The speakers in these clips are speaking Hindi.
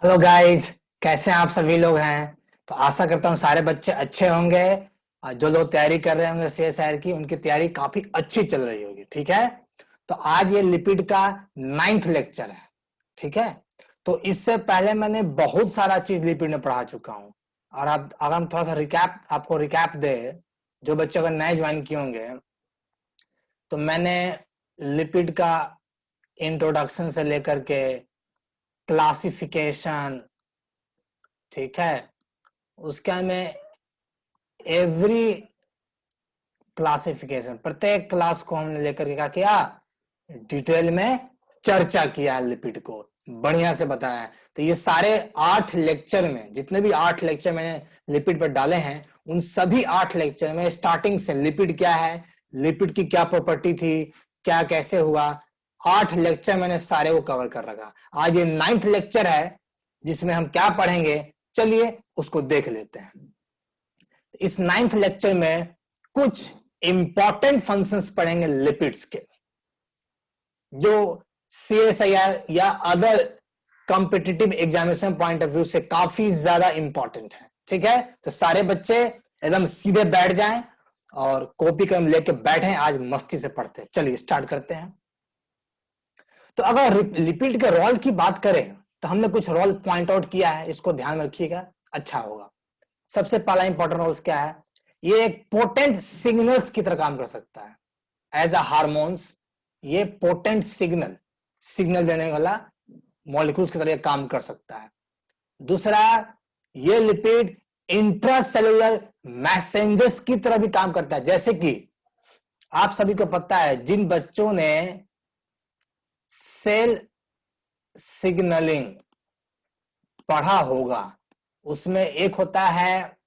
Hello guys. कैसे हैं आप सभी लोग हैं। तो आशा करता हूँ सारे बच्चे अच्छे होंगे। और जो लोग तैयारी कर रहे होंगे सीएसआईआर की, उनकी तैयारी काफी अच्छी चल रही होगी। ठीक है। तो आज ये लिपिड का 9th लेक्चर है। ठीक है। तो इससे पहले मैंने बहुत सारा चीज लिपिड में पढ़ा चुका हूँ। और अब अगर हम थोड़ा सा रिकैप आपको रिकैप दे, जो बच्चे अगर नए ज्वाइन किए होंगे, तो मैंने लिपिड का इंट्रोडक्शन से लेकर के क्लासिफिकेशन, ठीक है, उसका में एवरी क्लासिफिकेशन, प्रत्येक क्लास को हमने लेकर के क्या किया, डिटेल में चर्चा किया, लिपिड को बढ़िया से बताया है। तो ये सारे 8 लेक्चर में, जितने भी 8 लेक्चर मैंने लिपिड पर डाले हैं, उन सभी 8 लेक्चर में स्टार्टिंग से लिपिड क्या है, लिपिड की क्या प्रॉपर्टी थी, क्या कैसे हुआ, 8 लेक्चर मैंने सारे को कवर कर रखा। आज ये 9th लेक्चर है जिसमें हम क्या पढ़ेंगे, चलिए उसको देख लेते हैं। इस 9th लेक्चर में कुछ इंपॉर्टेंट फंक्शंस पढ़ेंगे लिपिड्स के, जो सीएसआईआर या other competitive examination point of view से काफी ज्यादा इंपॉर्टेंट है। ठीक है। तो सारे बच्चे एकदम सीधे बैठ जाएं और कॉपी कलम लेके बैठे। आज मस्ती से पढ़ते हैं। चलिए स्टार्ट करते हैं। तो अगर लिपिड के रोल की बात करें तो हमने कुछ रोल पॉइंट आउट किया है, इसको ध्यान में रखिएगा, अच्छा होगा। सबसे पहला इंपॉर्टेंट रोल्स क्या है, ये एक पोटेंट सिग्नल्स की तरह काम कर सकता है एज अ हार्मोन्स। ये पोटेंट सिग्नल सिग्नल देने वाला मॉलिक्यूल्स की तरह काम कर सकता है। दूसरा, ये लिपिड इंट्रासेलुलर मैसेंजर्स की तरह भी काम करता है। जैसे कि आप सभी को पता है, जिन बच्चों ने सेल सिग्नलिंग पढ़ा होगा, उसमें एक होता है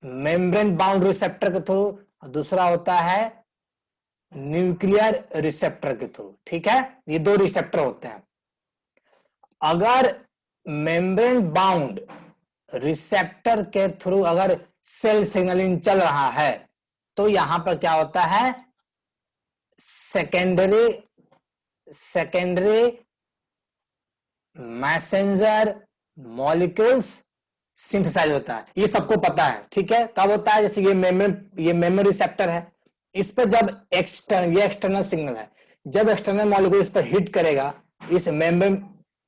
मेम्ब्रेन बाउंड रिसेप्टर के थ्रू, दूसरा होता है न्यूक्लियर रिसेप्टर के थ्रू। ठीक है। ये 2 रिसेप्टर होते हैं। अगर मेम्ब्रेन बाउंड रिसेप्टर के थ्रू अगर सेल सिग्नलिंग चल रहा है, तो यहां पर क्या होता है, सेकेंडरी मैसेंजर मॉलिक्यूल्स सिंथेसाइज होता है। ये सबको पता है। ठीक है। कब होता है, जैसे ये मेमोरी रिसेप्टर है, इस पर जब ये एक्सटर्नल सिग्नल है, जब एक्सटर्नल मॉलिक्यूल इस पर हिट करेगा, इस मेम्ब्रेन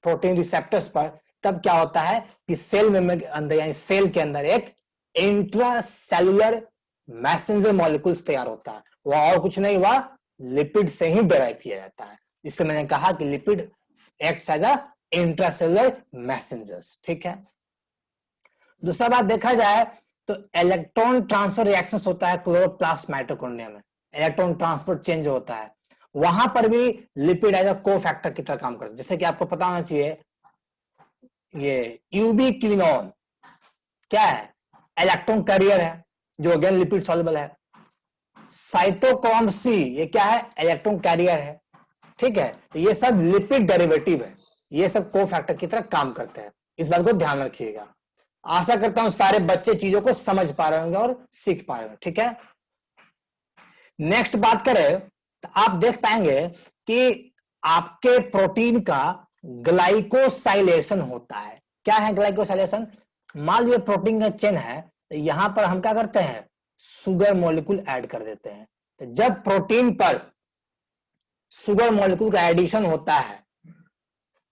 प्रोटीन रिसेप्टर्स पर, तब क्या होता है कि सेल मेम्ब्रेन के अंदर यानी सेल के अंदर एक इंट्रासेलुलर मैसेंजर मॉलिक्यूल्स तैयार होता है। वह और कुछ नहीं हुआ, लिपिड से ही डिराइव किया जाता है। इसलिए मैंने कहा कि lipid acts as a intracellular messengers. ठीक है। दूसरा बात देखा जाए तो इलेक्ट्रॉन ट्रांसफर रिएक्शंस होता है क्लोरोप्लास्ट माइटोकॉन्ड्रिया में, इलेक्ट्रॉन ट्रांसफर चेंज होता है, वहां पर भी लिपिड एज अ कोफैक्टर की तरह काम करता है। जैसे कि आपको पता होना चाहिए, ये यूबीक्विनोन क्या है, इलेक्ट्रॉन कैरियर है, जो अगेन लिपिड सॉल्युबल है। साइटोक्रोम सी, ये क्या है, इलेक्ट्रॉन कैरियर है। ठीक है। तो ये सब लिपिड डेरिवेटिव है, ये सब कोफैक्टर की तरह काम करते हैं। इस बात को ध्यान रखिएगा। आशा करता हूं सारे बच्चे चीजों को समझ पा रहे होंगे और सीख पा रहे होंगे। ठीक है। नेक्स्ट बात करें तो आप देख पाएंगे कि आपके प्रोटीन का ग्लाइकोसाइलेशन होता है। क्या है ग्लाइकोसाइलेशन, मान लीजिए प्रोटीन का चेन है, तो यहां पर हम क्या करते हैं, शुगर मॉलिक्यूल ऐड कर देते हैं। तो जब प्रोटीन पर शुगर मॉलिक्यूल का एडिशन होता है,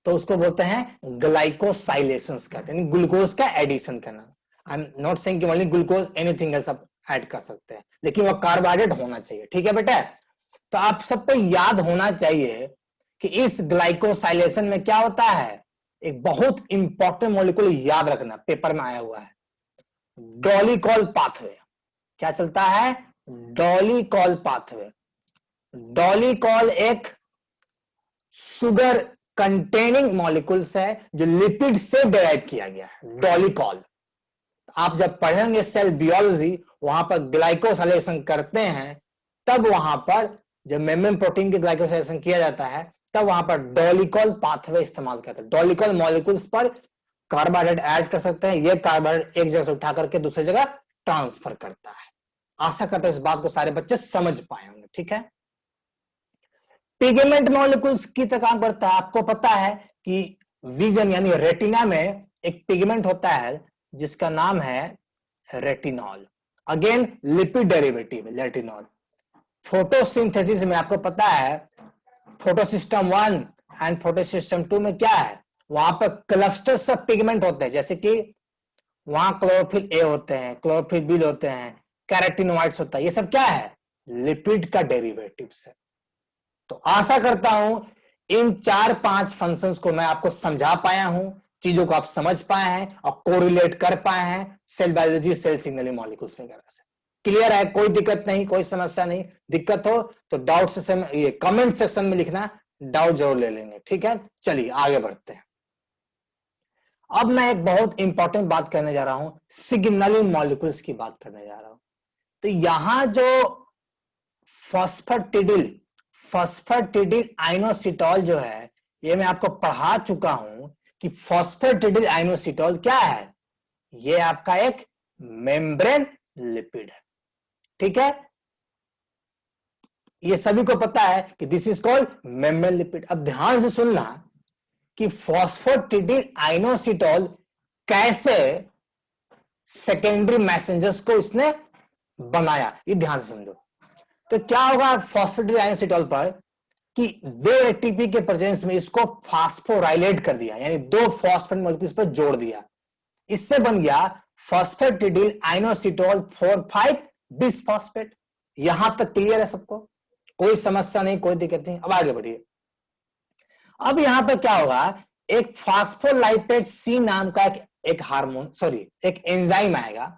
तो उसको बोलते हैं ग्लाइकोसाइलेशन कहते हैं, ग्लूकोज का एडिशन करना। आई एम नॉट सेइंग कि ओनली ग्लूकोज, एनीथिंग एल्स आप ऐड कर सकते हैं, लेकिन वो कार्बोहाइड्रेट होना चाहिए। ठीक है बेटा। तो आप सबको याद होना चाहिए कि इस ग्लाइकोसाइलेशन में क्या होता है, एक बहुत इंपॉर्टेंट मॉलिक्यूल याद रखना, पेपर में आया हुआ है, डॉलिकॉल पाथवे। क्या चलता है, डॉलिकॉल पाथवे। डॉलिकॉल एक शुगर कंटेनिंग मॉलिक्यूल्स है जो लिपिड से डिराइव किया गया है, डॉलिकॉल। आप जब पढ़ेंगे सेल बियोलॉजी, वहां पर ग्लाइकोसाइलेशन करते हैं, तब वहां पर जब मेम्ब्रेन प्रोटीन की ग्लाइकोसाइलेशन किया जाता है, तब वहां पर डॉलिकॉल पाथवे इस्तेमाल करते हैं। डॉलिकॉल मॉलिक्यूल्स पर कार्बोहाइड्रेट ऐड कर सकते हैं, ये कार्बोहाइड्रेट एक जगह से उठा करके दूसरी जगह ट्रांसफर करता है। आशा करता हूं इस बात को सारे बच्चे समझ पाए होंगे। ठीक है। पिगमेंट मॉलिक्यूल्स की तरह काम करता है। आपको पता है कि विजन यानी रेटिना में एक पिगमेंट होता है जिसका नाम है retinol, again lipid derivative retinol. Photosynthesis में आपको पता है फोटोसिस्टम 1 एंड फोटोसिस्टम 2 में क्या है, वहां पर क्लस्टर्स ऑफ पिगमेंट होते हैं, जैसे कि वहां क्लोरोफिल ए होते हैं, क्लोरोफिल बी होते हैं, कैरोटिनोइड्स होता है, ये सब क्या है, लिपिड का डेरिवेटिव है। तो आशा करता हूं इन 4-5 फंक्शंस को मैं आपको समझा पाया हूं, चीजों को आप समझ पाए हैं और कोरिलेट कर पाए हैं cell biology, cell signalling molecules वगैरह से। क्लियर है, कोई दिक्कत नहीं, कोई समस्या नहीं। दिक्कत हो तो डाउट सेक्शन में, ये कमेंट सेक्शन में लिखना, डाउट जरूर ले लेंगे, ठीक है। चलिए आगे बढ़ते हैं। अब मैं एक बहुत इंपॉर्टेंट बात करने जा रहा हूं, सिग्नलिंग मॉलिक्यूल्स की बात करने जा रहा हूं। तो यहां जो फॉस्फेटिडिल आइनोसिटॉल जो है, ये मैं आपको पढ़ा चुका हूं कि फॉस्फेटिडिल आइनोसिटॉल क्या है, ये आपका एक मेम्ब्रेन लिपिड है, ठीक है। ये सभी को पता है कि this is called membrane lipid. अब ध्यान से सुनना कि फॉस्फेटिडिल आइनोसिटॉल कैसे सेकेंडरी मैसेंजर्स को इसने बनाया, ये ध्यान से समझो। तो क्या होगा फॉस्फेटिडिल आइनोसिटॉल पर कि 2 एटीपी के प्रेजेंस में इसको फास्फोराइलेट कर दिया, यानी 2 फॉस्फेट मॉलिक्यूल्स पर जोड़ दिया, इससे बन गया फॉस्फेटिडिल आइनोसिटॉल 4,5 बिसफॉस्फेट। यहां तक क्लियर है सबको, कोई समस्या नहीं, कोई दिक्कत नहीं। अब आगे बढ़िए। अब यहां पर क्या होगा, एक फास्फोलाइपेज सी नाम का एक हार्मोन, सॉरी एक एंजाइम आएगा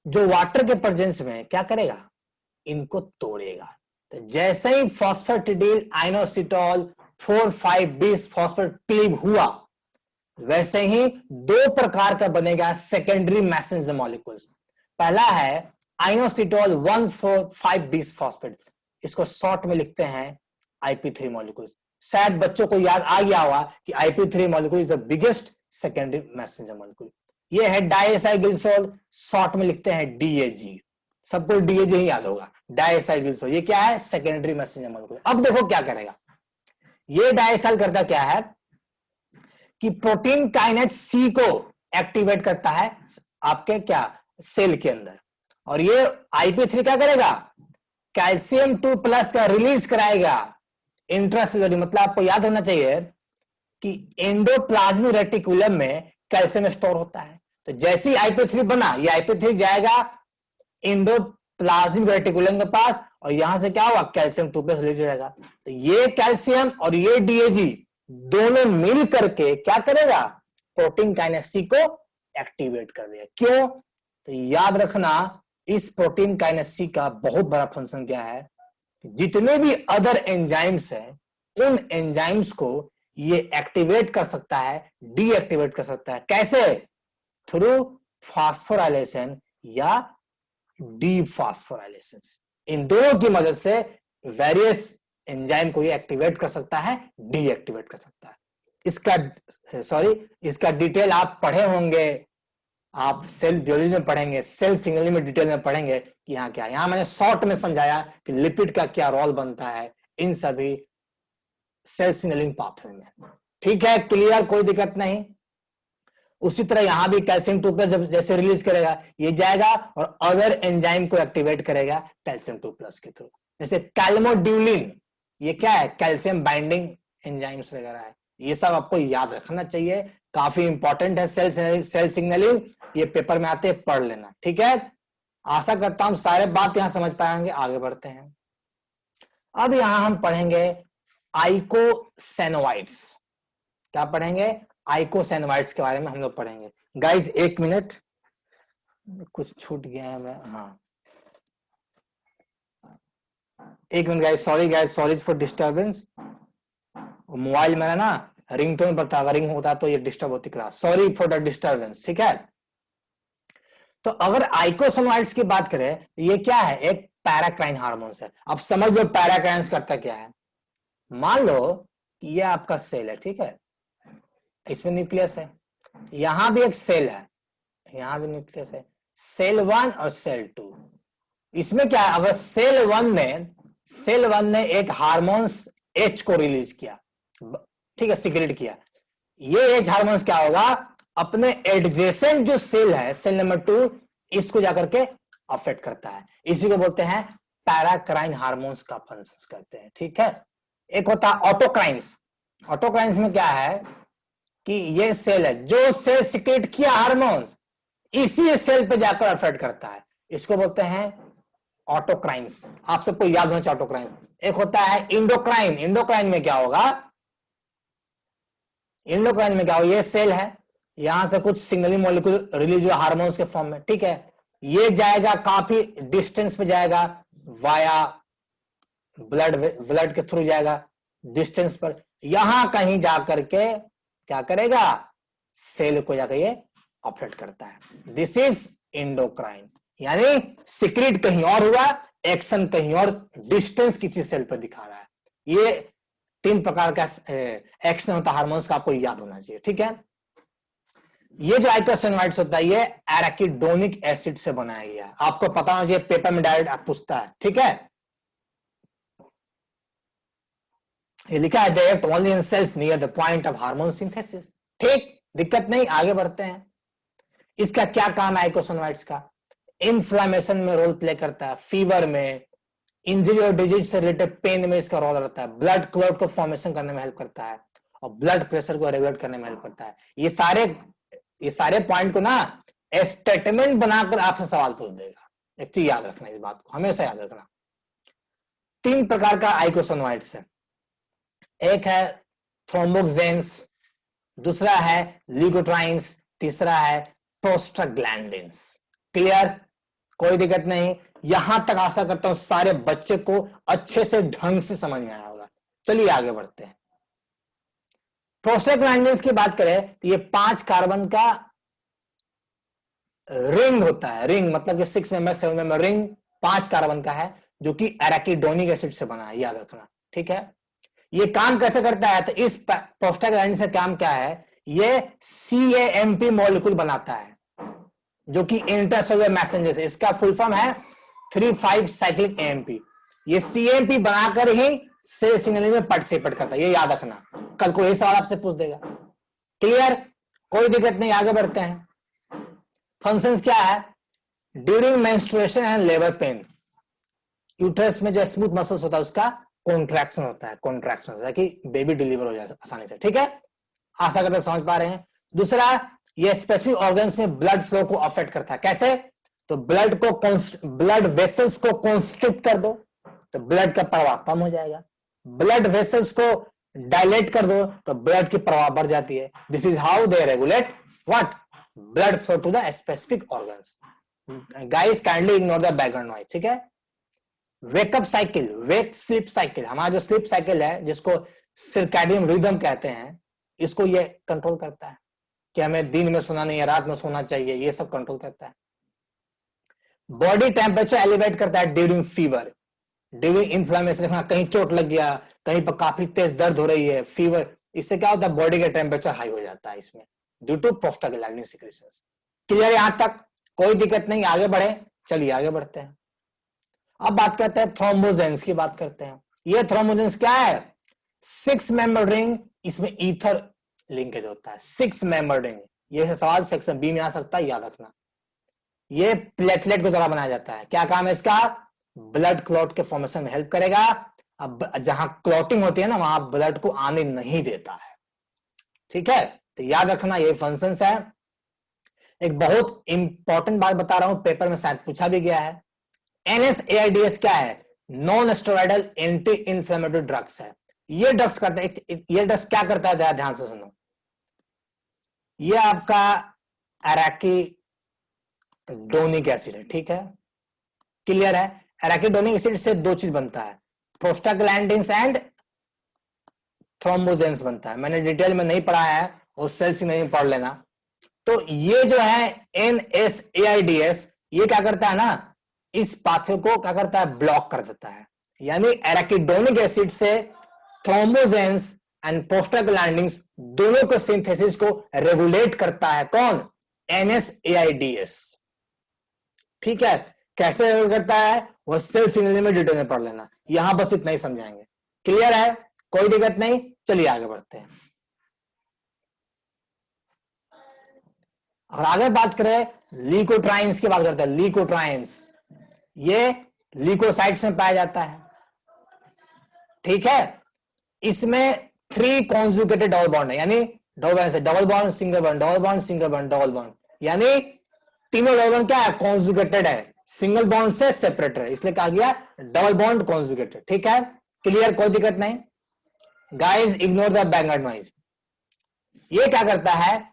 जो वाटर के प्रेजेंस में क्या करेगा, इनको तोड़ेगा। तो जैसे ही फॉस्फेटिडिल आइनोसिटॉल 4,5 बिसफॉस्फेट क्लीव हुआ, वैसे ही 2 प्रकार का बनेगा सेकेंडरी मैसेंजर मॉलिक्यूल्स। पहला है आइनोसिटॉल 1,4,5 बिसफॉस्फेट, इसको शॉर्ट में लिखते हैं IP3 मॉलिक्यूल्स। शायद बच्चों को याद आ गया होगा कि IP3 molecule is the biggest secondary messenger molecule. ये है डाइएसाइलग्लिसरॉल, शॉर्ट में लिखते हैं DAG, सबको DAG ही याद होगा, डाइएसाइलग्लिसरॉल। ये क्या है, सेकेंडरी मैसेंजर मॉलिक्यूल। अब देखो क्या करेगा, ये डाइएसाइल करता क्या है कि प्रोटीन काइनेज C को एक्टिवेट करता है आपके क्या सेल के अंदर, और ये IP3 क्या करेगा, कैल्शियम 2+ का रिलीज कराएगा इंट्रासेल्युलर। मतलब आपको याद होना चाहिए कि एंडोप्लाज्मिक रेटिकुलम में कैल्शियम स्टोर होता है। तो जैसे ही IP3 बना, ये IP3 जाएगा एंडोप्लाज्मिक रेटिकुलम के पास, और यहां से क्या होगा, कैल्शियम 2+ रिलीज हो जाएगा। तो ये कैल्शियम और ये DAG दोनों मिल करके क्या करेगा, प्रोटीन काइनेज C को एक्टिवेट कर देगा। क्यों, तो याद रखना इस प्रोटीन काइनेज C का बहुत बड़ा फंक्शन क्या है, जितने भी अदर एंजाइम्स हैं उन एंजाइम्स को ये एक्टिवेट कर सकता है, डीएक्टिवेट कर सकता है। कैसे, थ्रू फास्फोराइलेशन या डीप फास्फोराइलेशन। इन दोनों की मदद से वेरियस एंजाइम को ये एक्टिवेट कर सकता है, डीएक्टिवेट कर सकता है। इसका डिटेल आप पढ़े होंगे, आप सेल बियोलॉजी में पढ़ेंगे, सेल सिग्नलिंग में डिटेल में पढ़ेंगे कि यहाँ क्या है। यहाँ मैंने शॉर्ट में समझाया कि लिपिड का क्या रोल बनता है इन सभी सेल सिग्नलिंग पाथवे में। ठीक है, क्लियर, कोई दिक्कत नहीं। उसी तरह यहां भी कैल्शियम 2+ जब जैसे रिलीज करेगा, ये जाएगा और अदर एंजाइम को एक्टिवेट करेगा कैल्शियम 2+ के थ्रू। जैसे कैल्मोड्यूलिन, ये क्या है, कैल्शियम बाइंडिंग एंजाइम्स वगैरह है। ये सब आपको याद रखना चाहिए, काफी इंपॉर्टेंट है सेल सिग्नलिंग। ये पेपर में आते पढ़ लेना, ठीक है। आशा करता हूं सारे बात यहां समझ पाएंगे। आगे बढ़ते हैं। अब यहां हम पढ़ेंगे आइकोसेनोइड्स। क्या पढ़ेंगे, आइकोसेनोइड्स के बारे में हम लोग पढ़ेंगे। गाइज 1 मिनट, कुछ छूट गया है मैं, हाँ 1 minute guys, sorry for disturbance. Mobile मेरा ना रिंगटोन पर था, अगर रिंग होता तो ये डिस्टर्ब होती class. Sorry for the disturbance, ठीक है। तो अगर आइकोसेनोइड्स की बात करें, ये क्या है, एक पैराक्राइन हार्मोन है। अब समझ लो पैराक्राइन करता क्या है। मान लो कि ये आपका सेल है, ठीक है, इसमें न्यूक्लियस है, यहां भी एक सेल है, यहां भी न्यूक्लियस है, सेल 1 और सेल 2। इसमें क्या है, अगर सेल 1 ने एक हार्मोन H को रिलीज किया, ठीक है, सिक्रेट किया, ये एज हार्मोन्स क्या होगा, अपने एडजेसेंट जो सेल है, सेल नंबर 2, इसको जाकर के अफेक्ट करता है। इसी को बोलते हैं पैराक्राइन हार्मोन्स का फंक्शन कहते हैं। ठीक है, एक होता है ऑटोक्राइन्स। ऑटोक्राइन्स में क्या है कि ये सेल है, जो सेल सिक्रेट किया हार्मोन्स, इसी सेल पे जाकर अफेक्ट करता है। इसको बोलते हैं ऑटोक्राइन्स। आप सबको याद होना चाहिए ऑटोक्राइन। एक होता है इंडोक्राइन। इंडोक्राइन में क्या होगा, इंडोक्राइन में क्या होगा, ये सेल है, यहां से कुछ सिग्नलिंग मॉलिक्यूल रिलीज हुआ हार्मोन्स के फॉर्म में। ठीक है, ये जाएगा काफी डिस्टेंस पे जाएगा, वाया ब्लड के थ्रू जाएगा डिस्टेंस पर, यहां कहीं जाकर के क्या करेगा, सेल को जाकर ये अफेक्ट करता है। दिस इज इंडोक्राइन, यानी सिक्रेट कहीं और हुआ, एक्शन कहीं और, डिस्टेंस किसी सेल पर दिखा रहा है। ये 3 प्रकार का एक्शन होता है हार्मोन्स का, आपको याद होना चाहिए। ठीक है, ये जो आइकोसाइनाइड्स होता है ये एराकिडोनिक एसिड से बनाया गया है, आपको पता होना चाहिए, पेपर में डायरेक्ट आप पूछता है। ठीक है, ये लिखा है direct only in cells near the point of hormone synthesis. ठीक, दिक्कत नहीं, आगे बढ़ते हैं। इसका क्या काम है आइकोसाइनाइड्स का, इन्फ्लामेशन में रोल प्ले करता है, फीवर में, इंजरी और डिजीज से रिलेटेड पेन में इसका रोल रहता है, ब्लड क्लॉट को फॉर्मेशन करने में हेल्प करता है, और ब्लड प्रेशर को रेगुलेट करने में हेल्प करता है। ये सारे पॉइंट को ना स्टेटमेंट बनाकर आपसे सवाल पूछ देगा। एक चीज याद रखना, इस बात को हमेशा याद रखना। 3 प्रकार का आइकोसाइनाइड्स है, एक है थ्रोम्बोक्सेन्स, दूसरा है ल्यूकोट्राइन्स, तीसरा है प्रोस्टाग्लैंडिन्स। क्लियर, कोई दिक्कत नहीं, यहां तक आशा करता हूं सारे बच्चे को अच्छे से ढंग से समझ में आया होगा। चलिए आगे बढ़ते हैं। प्रोस्टाग्लैंडिन्स की बात करें तो ये 5 कार्बन का रिंग होता है। रिंग मतलब कि 6 मेंबर 7 मेंबर रिंग 5 कार्बन का है, जो कि एराकिडोनिक एसिड से बना है, याद रखना। ठीक है, ये काम कैसे करता है, तो इस प्रोस्टाग्लैंडिन से काम क्या है, ये CAMP मॉलिक्यूल बनाता है, जो कि इंटरसेलुलर मैसेंजर है। इसका फुल फॉर्म है 3,5 साइक्लिक AMP। ये CAMP बनाकर ही सेल सिग्नलिंग में पार्टिसिपेट करता है, ये याद रखना, कल को ये सवाल आपसे पूछ देगा। क्लियर, कोई दिक्कत नहीं, आगे बढ़ते हैं। फंक्शंस क्या है, during menstruation and labour pain, uterus में जो स्मूथ मसल्स होता है उसका कॉन्ट्रैक्शन होता है, कॉन्ट्रैक्शन होता है कि बेबी डिलीवर हो जाए आसानी से। ठीक है, आशा करते समझ पा रहे हैं। दूसरा, ये स्पेसिफिक ऑर्गन्स में ब्लड फ्लो को अफेक्ट करता है। कैसे, तो ब्लड वेसल्स को कॉन्स्ट्रिक्ट कर दो तो ब्लड का प्रवाह कम हो जाएगा, ब्लड वेसल्स को डायलेट कर दो तो ब्लड की प्रवाह बढ़ जाती है। This is how they regulate what, blood flow to the specific organs. Guys kindly ignore the background noise. ठीक है, wake up cycle, wake sleep cycle, हमारा जो स्लीप साइकिल है जिसको सर्कैडियन रिदम कहते हैं, इसको ये कंट्रोल करता है कि हमें दिन में सोना नहीं है, रात में सोना चाहिए, ये सब कंट्रोल करता है। बॉडी टेम्परेचर एलिवेट करता है ड्यूरिंग फीवर, ड्यूरिंग इन्फ्लामेशन, कहीं चोट लग गया, कहीं पर काफी तेज दर्द हो रही है, फीवर, इससे क्या होता है, बॉडी का टेम्परेचर हाई हो जाता है इसमें, due to prostaglandin secretions. Clear यहां तक, कोई दिक्कत नहीं, आगे बढ़े। चलिए आगे बढ़ते हैं। अब बात करते हैं थ्रोम्बोजेंस की, बात करते हैं। ये थ्रोम्बोजेंस क्या है, 6 मेंबर रिंग, इसमें ईथर लिंकेज होता है। 6 मेंबर रिंग, ये सवाल सेक्शन बी में आ सकता है, याद रखना। ये प्लेटलेट के द्वारा बनाया जाता है। क्या काम है इसका, ब्लड क्लॉट के फॉर्मेशन में हेल्प करेगा। अब जहां क्लॉटिंग होती है ना, वहां ब्लड को आने नहीं देता है। ठीक है, तो याद रखना ये फंक्शंस है। एक बहुत इंपॉर्टेंट बात बता रहा हूं, पेपर में शायद पूछा भी गया है। NSAIDs क्या है, non steroidal anti inflammatory drugs है। ये ड्रग्स करते हैं, ये ड्रग्स क्या करता है, ध्यान से सुनो। ये आपका एराकिडोनिक एसिड है। ठीक है, क्लियर है, एराकिडोनिक एसिड से 2 चीज बनता है, प्रोस्टाग्लैंडिन्स एंड थ्रोम्बोजेंस बनता है। मैंने डिटेल में नहीं पढ़ा है, और सेल्स नहीं पढ़ लेना। तो ये जो है NSAIDs, ये क्या करता है ना, इस पाथवे को क्या करता है, ब्लॉक कर देता है। यानी एराकिडोनिक एसिड से थ्रोम्बोजेंस एंड प्रोस्टाग्लैंडिन्स दोनों के सिंथेसिस को रेगुलेट करता है। कौन, NSAIDs। ठीक है, कैसे रेगुलेट करता है, वो सेल सिग्नलिंग में डिटेल में पढ़ लेना, यहां बस इतना ही समझाएंगे। क्लियर है, कोई दिक्कत नहीं, चलिए आगे बढ़ते हैं। और आगे बात करें ल्यूकोट्राइन्स की बात करते हैं। ल्यूकोट्राइन्स ये ल्यूकोसाइट्स में पाया जाता है, ठीक है। इसमें 3 कॉन्जुगेटेड डबल बॉन्ड है, यानी double bond single bond, double bond single bond, double bond, यानी तीनों डबल बॉन्ड क्या है, कॉन्जुगेटेड है, सिंगल बॉन्ड से सेपरेटेड है, इसलिए कहा गया डबल बॉन्ड कॉन्जुगेटेड, ठीक है। क्लियर, कोई दिक्कत नहीं। Guys ignore the background noise. ये क्या करता है,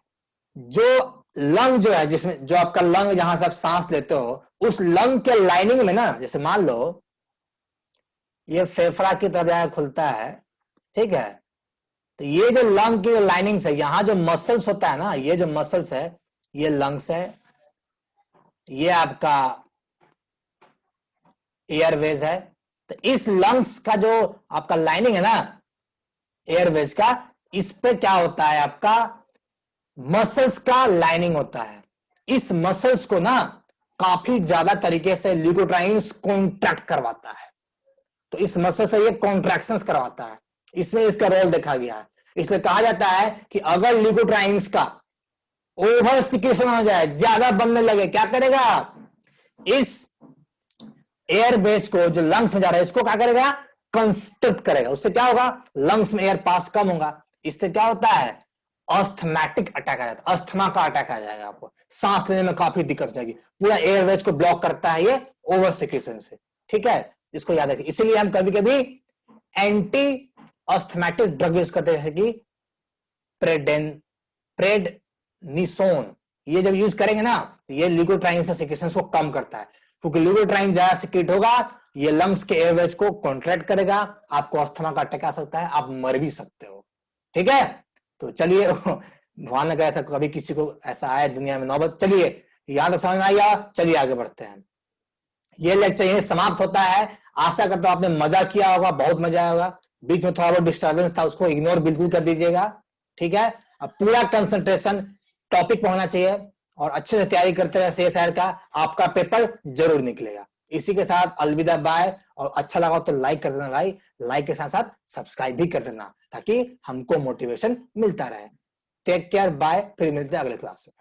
जो लंग जो है, जिसमें जो आपका लंग जहां से आप सांस लेते हो, उस लंग के लाइनिंग में ना, जैसे मान लो ये फेफड़ा की तरफ जाकर खुलता है, ठीक है, तो ये जो लंग की लाइनिंग है, यहां जो मसल्स होता है ना, ये जो मसल्स है ये लंग्स है, ये आपका एयरवेज है। तो इस लंग्स का जो आपका लाइनिंग है ना एयरवेज का, इस पे क्या होता है, आपका मसल्स का लाइनिंग होता है। इस मसल्स को ना काफी ज्यादा तरीके से ल्यूकोट्राइन्स कॉन्ट्रैक्ट करवाता है, तो इस मसल से ये कॉन्ट्रैक्शंस करवाता है, इसमें इसका रोल देखा गया है। इसलिए कहा जाता है कि अगर ल्यूकोट्राइन्स का ओवर सिक्रेशन हो जाए, ज्यादा बनने लगे, क्या करेगा, इस एयर बेस को जो लंग्स में जा रहा है इसको क्या करेगा, कंस्ट्रिक्ट करेगा। उससे क्या होगा, लंग्स में एयर पास कम होगा, इससे क्या होता है, अस्थमैटिक अटैक आ जाता है, अस्थमा का अटैक आ जाएगा, आपको सांस लेने में काफी दिक्कत हो जाएगी, पूरा एयरवेज को ब्लॉक करता है ये ओवर सिक्रेशन से, ठीक है, इसको याद रखिए। इसीलिए हम कभी कभी एंटी अस्थमैटिक ड्रग यूज करते हैं, जैसे कि प्रेडनिसोन, ये जब यूज करेंगे ना, ये ल्यूकोट्राइन से सिक्रेशन को कम करता है, क्योंकि ल्यूकोट्राइन ज्यादा सिक्रेट होगा, ये लंग्स के एयरवेज को कॉन्ट्रैक्ट करेगा, आपको अस्थमा का अटैक आ सकता है, आप मर भी सकते हो, ठीक है। तो चलिए भगवान ने कहा ऐसा कभी किसी को ऐसा आया दुनिया में नौबत। चलिए यहां तो समझ में आया, चलिए आगे बढ़ते हैं। ये लेक्चर यही समाप्त होता है। आशा करता हूं आपने मजा किया होगा, बहुत मजा आया होगा। बीच में थोड़ा बहुत डिस्टर्बेंस था, उसको इग्नोर बिल्कुल कर दीजिएगा, ठीक है। अब पूरा कंसंट्रेशन टॉपिक पे होना चाहिए और अच्छे से तैयारी करते रहे CSIR का, आपका पेपर जरूर निकलेगा। इसी के साथ अलविदा, बाय। और अच्छा लगा तो लाइक कर देना भाई, लाइक के साथ साथ सब्सक्राइब भी कर देना, ताकि हमको मोटिवेशन मिलता रहे। टेक केयर, बाय, फिर मिलते हैं अगले क्लास में।